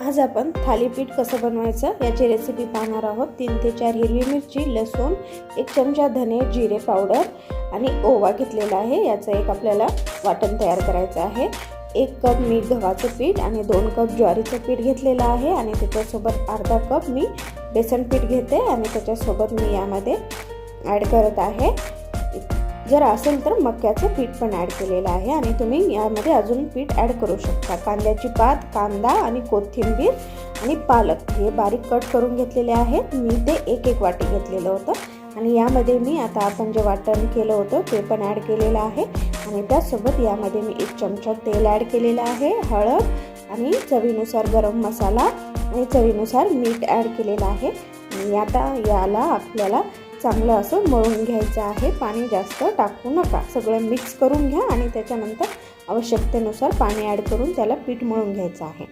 आज आपण थालीपीठ कसं बनवायचं याची रेसिपी पाहणार आहोत। 3 ते 4 हिरवी मिरची, लसूण, 1 चमचा धने जिरे पावडर आणि ओवा घेतलेला आहे। याचं एक आपल्याला वाटण तयार करायचं आहे। 1 कप मी गव्हाचं पीठ आणि 2 कप ज्वारीचं पीठ घेतलेलं आहे आणि त्याच्यासोबत अर्धा कप मी बेसन पीठ घेते आणि त्याच्यासोबत मी यामध्ये ॲड करत आहे। जर असेल तर मक्याचं पीठ पण ॲड केलेलं आहे आणि तुम्ही यामध्ये अजून पीठ ॲड करू शकता। कांद्याची पात, कांदा आणि कोथिंबीर आणि पालक हे बारीक कट करून घेतलेले आहेत। मी ते एक वाटी घेतलेलं होतं आणि यामध्ये मी आता आपण जे वाटण केलं होतं ते पण ॲड केलेलं आहे आणि त्यासोबत यामध्ये मी 1 चमचा तेल ॲड केलेलं आहे, हळद आणि चवीनुसार गरम मसाला आणि चवीनुसार मीठ ॲड केलेलं आहे। आणि आता याला आपल्याला चांगलं असं मळून घ्यायचं आहे। पाणी जास्त टाकू नका, सगळं मिक्स करून घ्या आणि त्याच्यानंतर आवश्यकतेनुसार पाणी ॲड करून त्याला पीठ मळून घ्यायचं आहे।